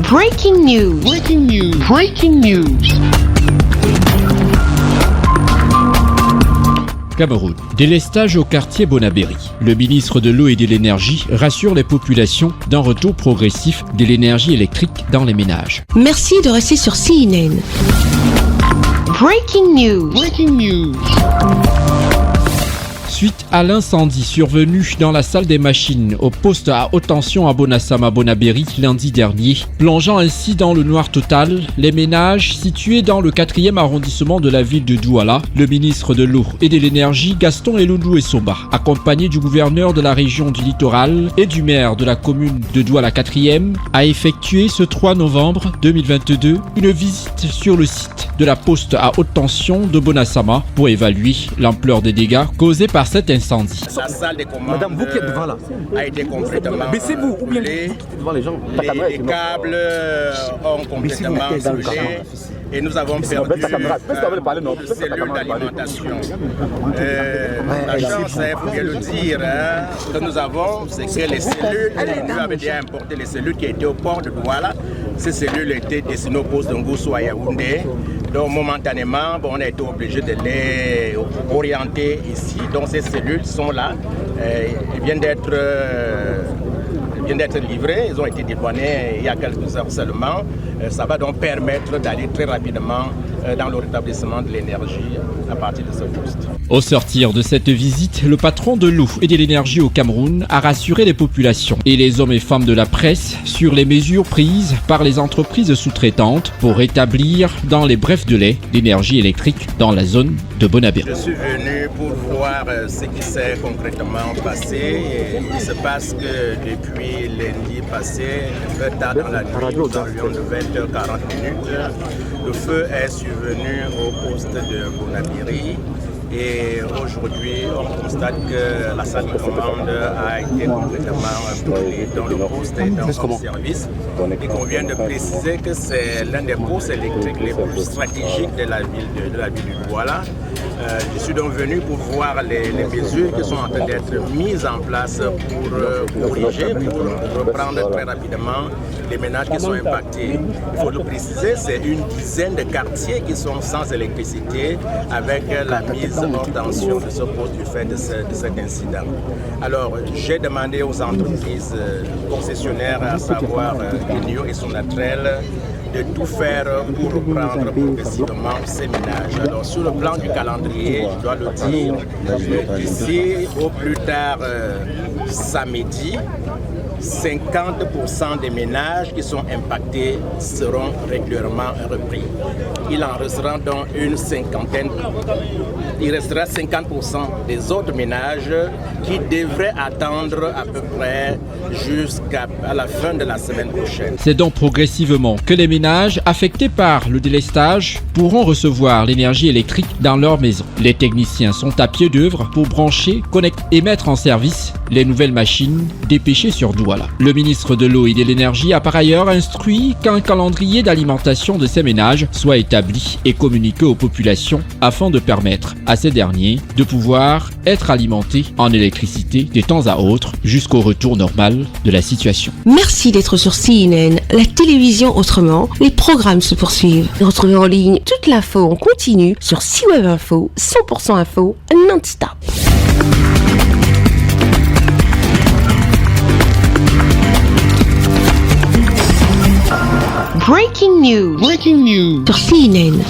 Breaking news. Breaking news. Breaking news. Cameroun. Délestage au quartier Bonabéry. Le ministre de l'Eau et de l'Énergie rassure les populations d'un retour progressif de l'énergie électrique dans les ménages. Merci de rester sur CNN. Breaking news. Breaking news. Suite à l'incendie survenu dans la salle des machines au poste à haute tension à Bonassama-Bonabéry lundi dernier, plongeant ainsi dans le noir total les ménages situés dans le 4e arrondissement de la ville de Douala, le ministre de l'Eau et de l'Énergie Gaston Elundou Essomba, accompagné du gouverneur de la région du littoral et du maire de la commune de Douala 4e, a effectué ce 3 novembre 2022 une visite sur le site de la poste à haute tension de Bonassama pour évaluer l'ampleur des dégâts causés par cet incendie. La salle des commandes Madame, vous qui êtes devant là, a été complètement baissez-vous ou bien brûlée. devant les gens. Les câbles ont complètement brûlé et nous avons perdu une cellule d'alimentation. La chance, il faut bien le dire, que nous avons, c'est que les cellules, nous avons déjà importé les cellules qui étaient au port de Douala. Ces cellules étaient destinées au poste d'Ongoussou à Yaoundé. Donc momentanément, on a été obligé de les orienter ici. Donc ces cellules sont là. Elles viennent d'être livrées. Elles ont été dédouanées il y a quelques heures seulement. Ça va donc permettre d'aller très rapidement dans le rétablissement de l'énergie à partir de ce poste. Au sortir de cette visite, le patron de l'eau et de l'énergie au Cameroun a rassuré les populations et les hommes et femmes de la presse sur les mesures prises par les entreprises sous-traitantes pour rétablir dans les brefs délais l'énergie électrique dans la zone de Bonabéry. Je suis venu pour voir ce qui s'est concrètement passé. Il se passe que depuis lundi passé, un peu tard dans la nuit, nous avions de 20h40, le feu est survenu au poste de Bonabéry. Et aujourd'hui, on constate que la salle de commande a été complètement brûlée dans le poste et dans son service. Il convient de préciser que c'est l'un des postes électriques les plus stratégiques de la ville de Douala. Je suis donc venu pour voir les mesures qui sont en train d'être mises en place pour corriger, pour reprendre très rapidement les ménages qui sont impactés. Il faut le préciser, c'est une dizaine de quartiers qui sont sans électricité avec la mise hors tension de ce poste du fait de cet incident. Alors, j'ai demandé aux entreprises concessionnaires, à savoir Enio et Sonatrel, de tout faire pour reprendre progressivement ces ménages. Alors, sur le plan du calendrier, je dois le dire, d'ici au plus tard samedi, 50% des ménages qui sont impactés seront régulièrement repris. Il en restera donc une cinquantaine. Il restera 50% des autres ménages qui devraient attendre à peu près jusqu'à la fin de la semaine prochaine. C'est donc progressivement que les ménages affectés par le délestage pourront recevoir l'énergie électrique dans leur maison. Les techniciens sont à pied d'œuvre pour brancher, connecter et mettre en service les nouvelles machines dépêchées sur Douala. Le ministre de l'Eau et de l'Énergie a par ailleurs instruit qu'un calendrier d'alimentation de ces ménages soit établi et communiqué aux populations afin de permettre à ces derniers de pouvoir être alimentés en électricité de temps à autre jusqu'au retour normal de la situation. Merci d'être sur CNN, la télévision autrement. Les programmes se poursuivent. Retrouvez en ligne toute l'info en continu sur CWeb Info, 100% info, non-stop. Breaking news. Breaking news. Sur CNN.